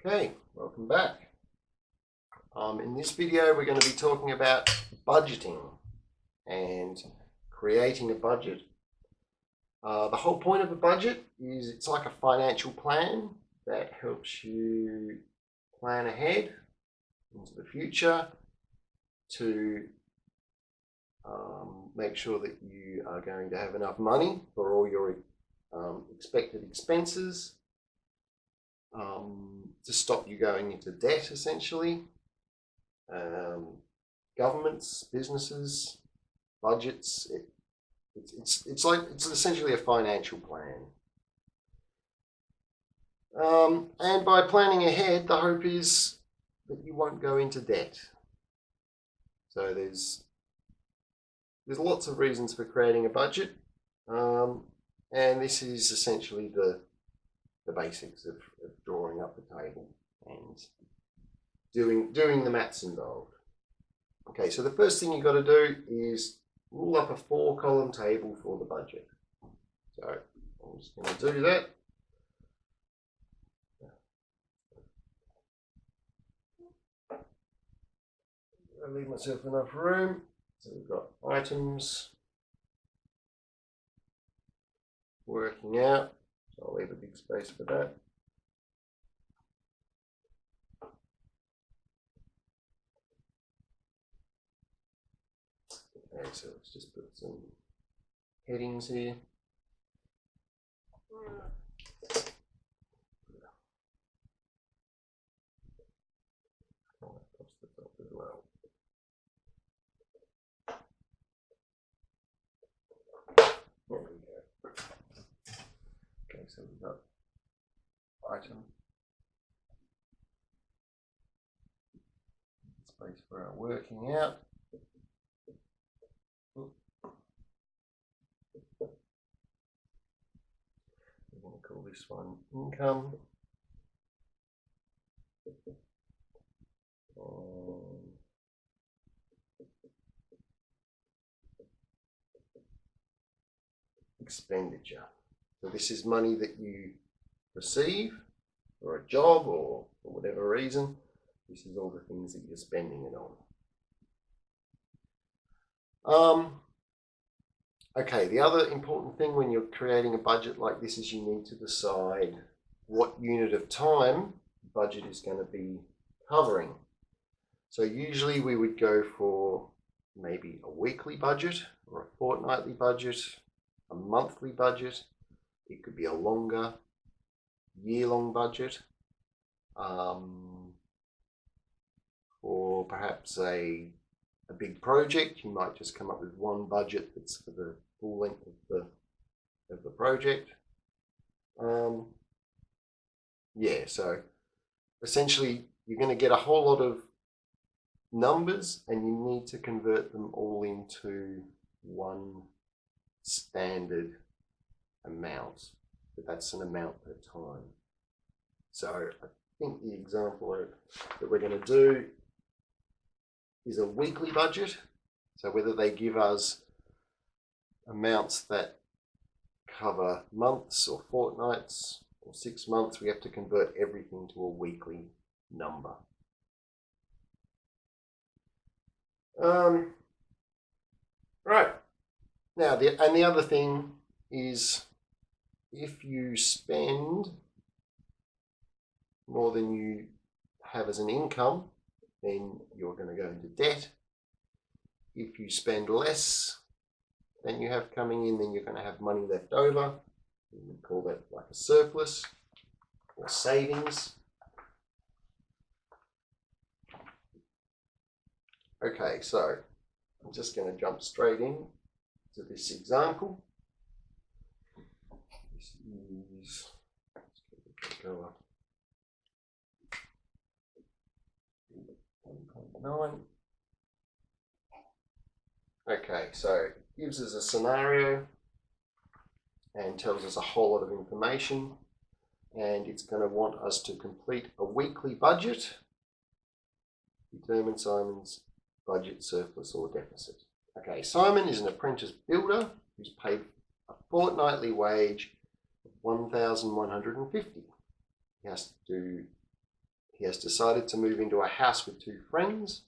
Okay, welcome back. In this video we're going to be talking about budgeting and creating a budget. The whole point of a budget is it's like a financial plan that helps you plan ahead into the future to make sure that you are going to have enough money for all your expected expenses, to stop you going into debt, essentially. Governments, businesses, budgets, it's essentially a financial plan. And by planning ahead, the hope is that you won't go into debt. So there's lots of reasons for creating a budget, and this is essentially the basics of drawing up the table and doing the maths involved. Okay, so the first thing you've got to do is rule up a 4-column table for the budget. So I'm just going to do that. I'll leave myself enough room. So we've got items, working out. So I'll leave a big space for that. Okay, so let's just put some headings here. There we go. Okay, so we've got item, space for our working out. We're going to call this one income. Expenditure. So this is money that you receive for a job or for whatever reason. This is all the things that you're spending it on. Okay, the other important thing when you're creating a budget like this is you need to decide what unit of time the budget is going to be covering. So usually we would go for maybe a weekly budget or a fortnightly budget, a monthly budget. It could be a longer, year-long budget, or perhaps a big project. You might just come up with one budget that's for the full length of the project. Yeah, so essentially you're going to get a whole lot of numbers and you need to convert them all into one standard amount, but that's an amount per time. So I think the example that we're going to do is a weekly budget. So whether they give us amounts that cover months or fortnights or 6 months, we have to convert everything to a weekly number. Right. Now, the other thing is if you spend more than you have as an income, then you're going to go into debt. If you spend less than you have coming in, then you're going to have money left over. We would call that like a surplus or savings. Okay, so I'm just going to jump straight in to this example. This is, let's go up. 1.9. Okay, so it gives us a scenario and tells us a whole lot of information, and it's going to want us to complete a weekly budget, determine Simon's budget surplus or deficit. Okay, Simon is an apprentice builder who's paid a fortnightly wage of $1,150. He has to do he has decided to move into a house with 2 friends.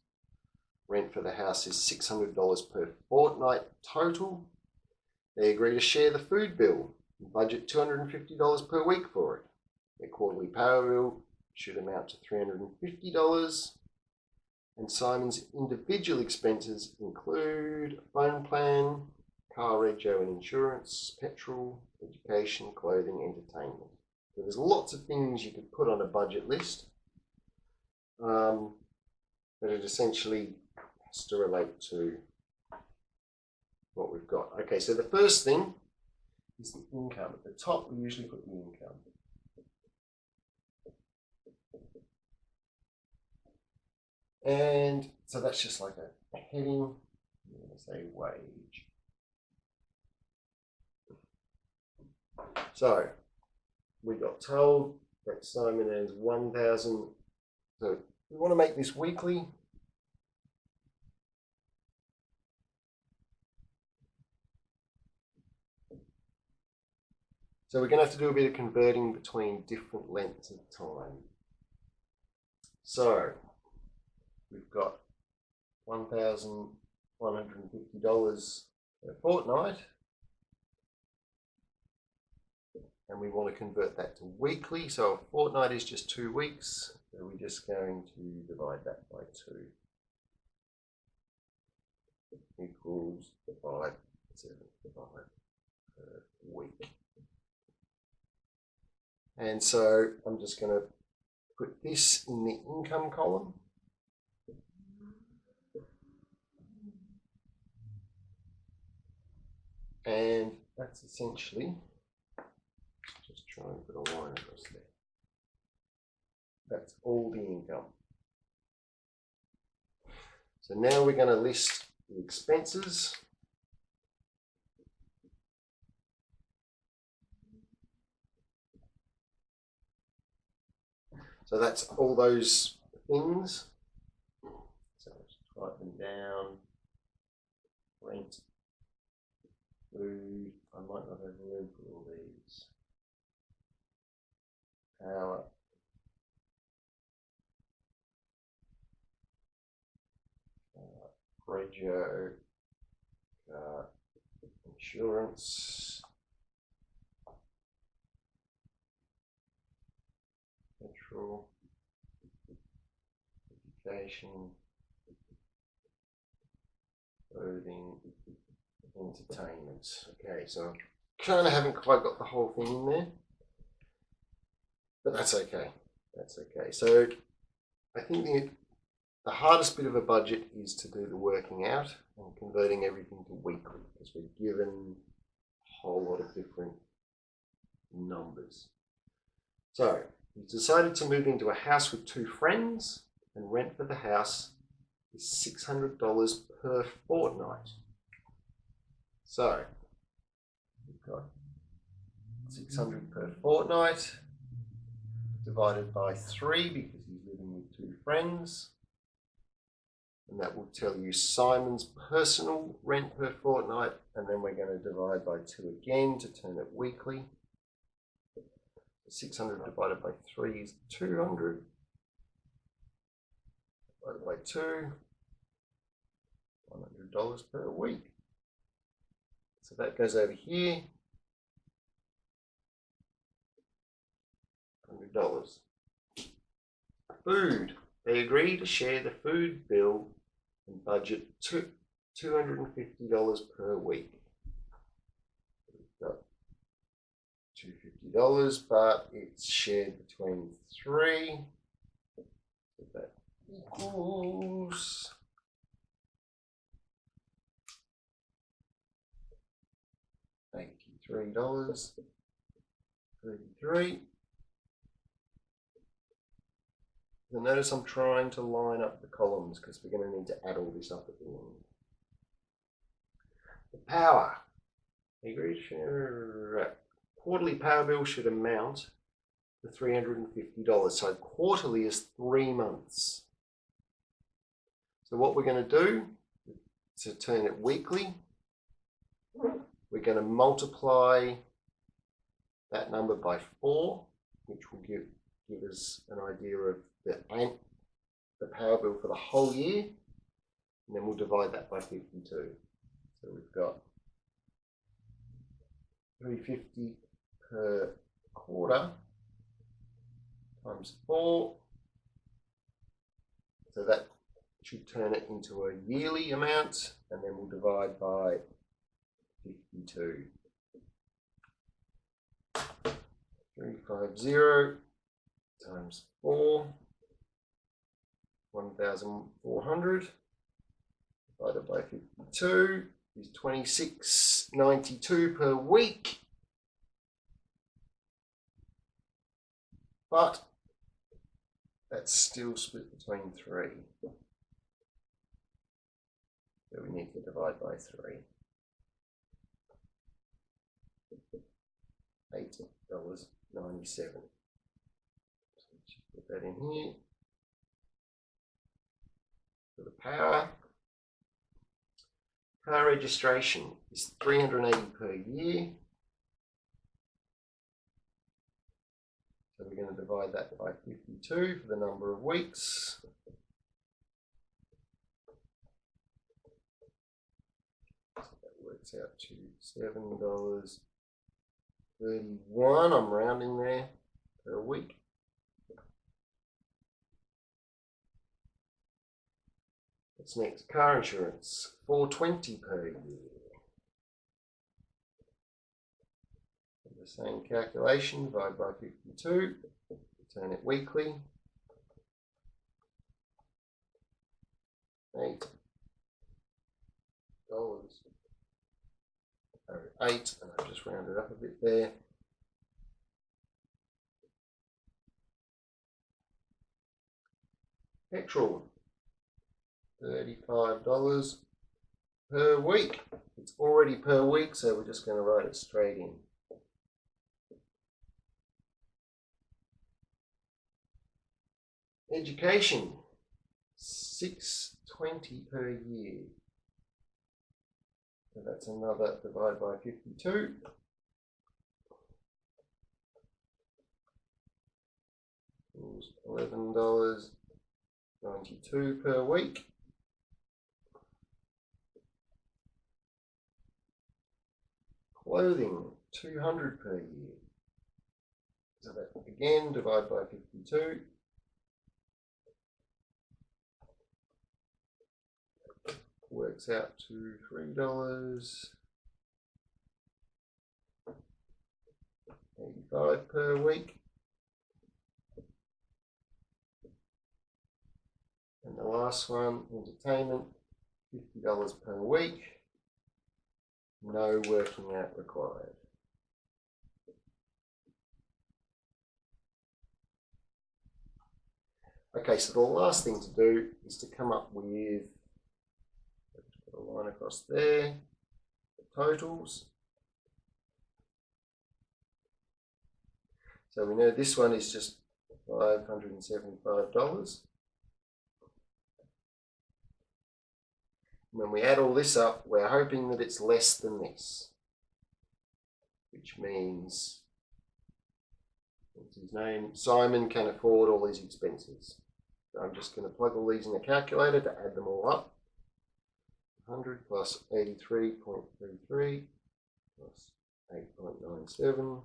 Rent for the house is $600 per fortnight total. They agree to share the food bill and budget $250 per week for it. Their quarterly power bill should amount to $350. And Simon's individual expenses include phone plan, car rego and insurance, petrol, education, clothing, entertainment. So there's lots of things you could put on a budget list, but it essentially has to relate to what we've got. Okay, so the first thing is the income. At the top, we usually put the income. And so that's just like a heading. I'm going to say wage. So we got told that Simon earns 1,000. So we want to make this weekly. So we're going to have to do a bit of converting between different lengths of time. So we've got $1,150 per fortnight, and we want to convert that to weekly. So a fortnight is just 2 weeks, so we're just going to divide that by 2 equals 575 per week. And so I'm just going to put this in the income column. And that's essentially, just try and put a line across there. That's all the income. So now we're going to list the expenses. So that's all those things. So let's write them down. Rent, food, I might not have room for all these. Power, rego, insurance, petrol, education, clothing, entertainment. Okay, so I kind of haven't quite got the whole thing in there, but that's okay. That's okay. So I think the hardest bit of a budget is to do the working out and converting everything to weekly, because we're given a whole lot of different numbers. So we decided to move into a house with 2 friends, and rent for the house is $600 per fortnight. So we've got 600 per fortnight divided by 3 because he's living with 2 friends. And that will tell you Simon's personal rent per fortnight, and then we're going to divide by 2 again to turn it weekly. 600 divided by 3 is 200. Divided by 2, $100 per week. So that goes over here. $100. Food. They agree to share the food bill and budget $250 per week. We've got $250, but it's shared between 3. So that equals $83.33. You'll notice I'm trying to line up the columns because we're going to need to add all this up at the end. The power. Quarterly power bill should amount to $350. So quarterly is 3 months. So what we're going to do to turn it weekly, we're going to multiply that number by 4, which will give us an idea of the the power bill for the whole year, and then we'll divide that by 52. So we've got $350 per quarter times 4. So that should turn it into a yearly amount, and then we'll divide by 52. 350 times 4, 1,400 divided by 52 is $26.92 per week. But that's still split between 3. So we need to divide by 3. $8.97. So put that in here. For the power. Car registration is $380 per year. So we're going to divide that by 52 for the number of weeks. So that works out to $7.31. I'm rounding there per week. What's next? Car insurance, $420 per year. The same calculation, divide by 52, return it weekly. $8, and I've just rounded up a bit there. Petrol, $35 per week. It's already per week, so we're just going to write it straight in. Education, $620 per year. So that's another divide by 52. $11.92 per week. Clothing, $200 per year. So that again, divide by 52. Works out to $3.85 per week. And the last one, entertainment, $50 per week. No working out required. Okay, so the last thing to do is to come up with, put a line across there, the totals. So we know this one is just $575. When we add all this up, we're hoping that it's less than this, which means, what's his name? Simon can afford all these expenses. So I'm just going to plug all these in the calculator to add them all up. 100 plus 83.33 plus 8.97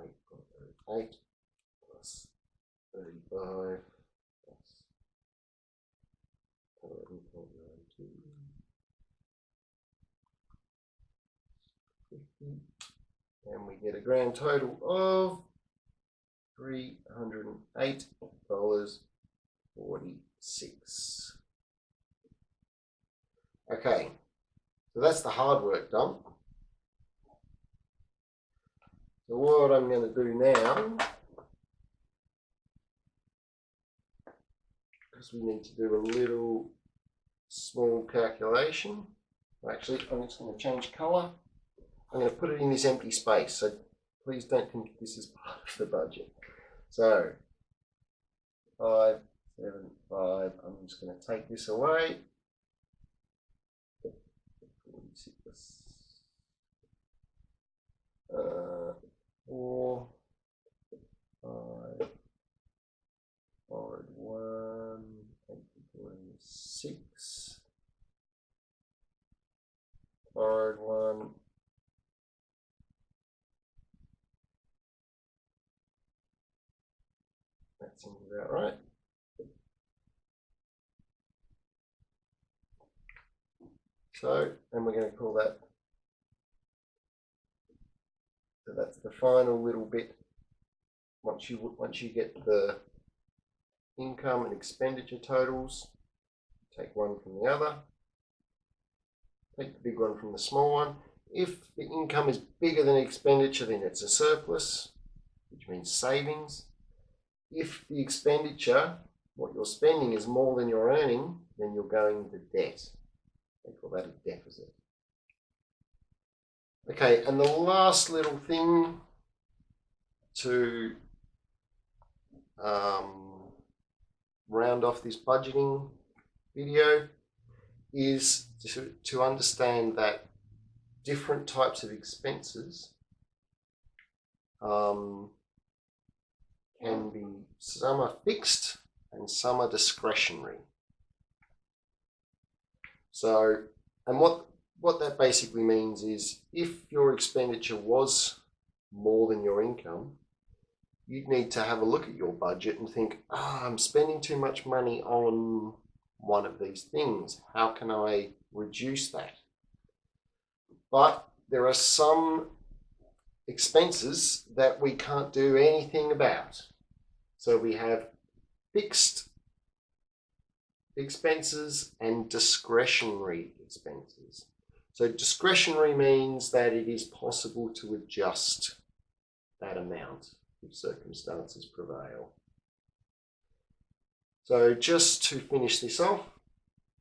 8.08 plus 35 plus 11.92 50, and we get a grand total of $308.46. Okay, so that's the hard work done. So what I'm going to do now, because we need to do a little small calculation. Actually, I'm just going to change colour. I'm going to put it in this empty space, so please don't think this is part of the budget. So 575, I'm just going to take this away. 46, 4, That seems about right. So, and we're going to call that, so that's the final little bit. Once you get the income and expenditure totals, take one from the other, take the big one from the small one. If the income is bigger than the expenditure, then it's a surplus, which means savings. If the expenditure, what you're spending, is more than you're earning, then you're going into debt. They call that a deficit. Okay, and the last little thing to round off this budgeting video is to understand that different types of expenses can be, some are fixed and some are discretionary. So, and what that basically means is if your expenditure was more than your income, you'd need to have a look at your budget and think, I'm spending too much money on one of these things. How can I reduce that? But there are some expenses that we can't do anything about. So we have fixed expenses and discretionary expenses. So discretionary means that it is possible to adjust that amount if circumstances prevail. So just to finish this off,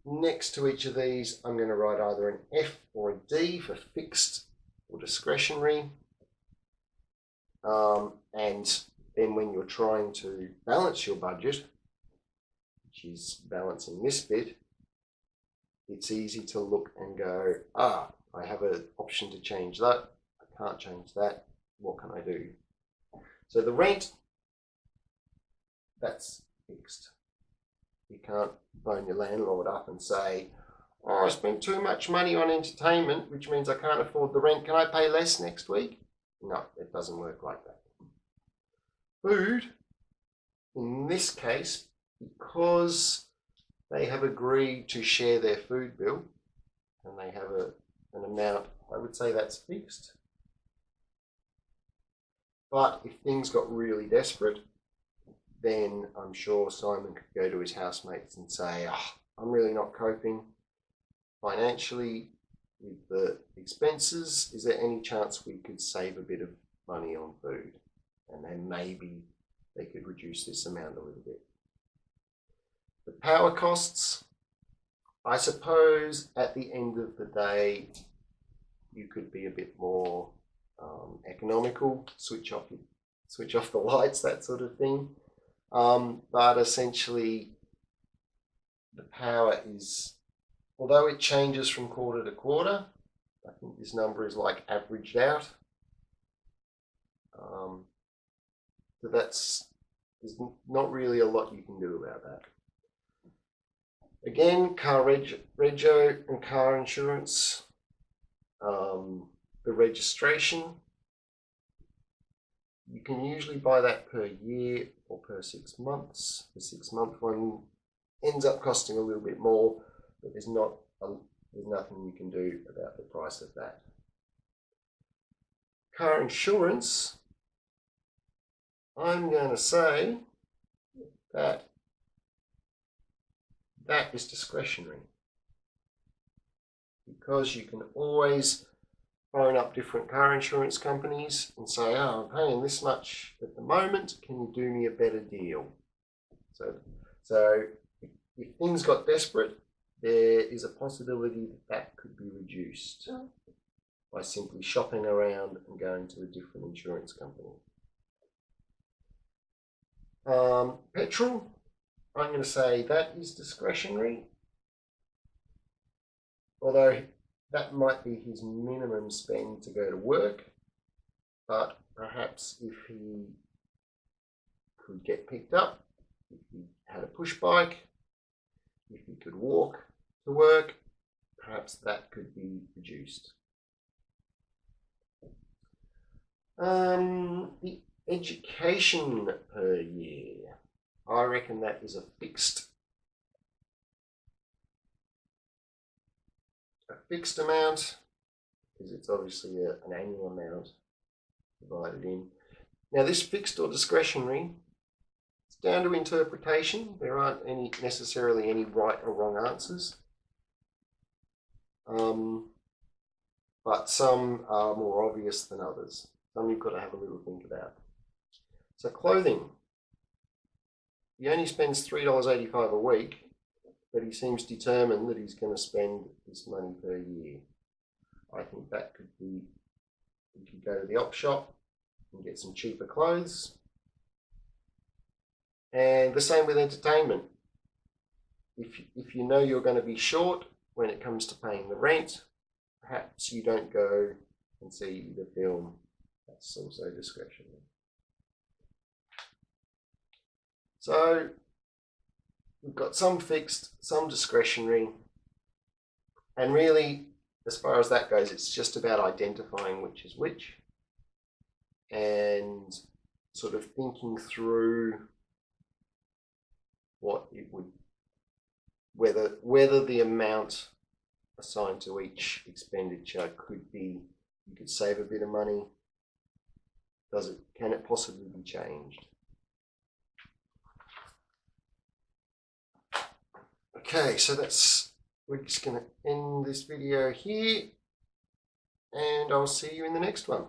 next to each of these, I'm going to write either an F or a D for fixed or discretionary. And then when you're trying to balance your budget, which is balancing this bit, it's easy to look and go, I have an option to change that. I can't change that. What can I do? So the rent, that's fixed. You can't phone your landlord up and say, I spent too much money on entertainment, which means I can't afford the rent. Can I pay less next week? No, it doesn't work like that. Food, in this case, because they have agreed to share their food bill and they have an amount, I would say that's fixed. But if things got really desperate, then I'm sure Simon could go to his housemates and say, I'm really not coping financially with the expenses. Is there any chance we could save a bit of money on food? And then maybe they could reduce this amount a little bit. The power costs, I suppose at the end of the day, you could be a bit more economical, switch off the lights, that sort of thing. But essentially, the power is, although it changes from quarter to quarter, I think this number is like averaged out. So there's not really a lot you can do about that. Again, car rego and car insurance, the registration, you can usually buy that per year or per 6 months. The 6-month one ends up costing a little bit more, but there's nothing you can do about the price of that. Car insurance, I'm going to say that is discretionary, because you can always phone up different car insurance companies and say, I'm paying this much at the moment, can you do me a better deal? So if things got desperate, there is a possibility that could be reduced by simply shopping around and going to a different insurance company. Petrol, I'm going to say that is discretionary, although that might be his minimum spend to go to work, but perhaps if he could get picked up, if he had a push bike, if he could walk to work, perhaps that could be reduced. The education per year. I reckon that is a fixed amount, because it's obviously an annual amount divided in. Now this fixed or discretionary, it's down to interpretation. There aren't necessarily any right or wrong answers. But some are more obvious than others. Some you've got to have a little think about. So clothing. He only spends $3.85 a week, but he seems determined that he's going to spend this money per year. I think that could be, you could go to the op shop and get some cheaper clothes. And the same with entertainment. If you know you're going to be short when it comes to paying the rent, perhaps you don't go and see the film. That's also discretionary. So we've got some fixed, some discretionary, and really, as far as that goes, it's just about identifying which is which and sort of thinking through what it would, whether the amount assigned to each expenditure could be, you could save a bit of money. Can it possibly be changed? Okay, so we're just going to end this video here, and I'll see you in the next one.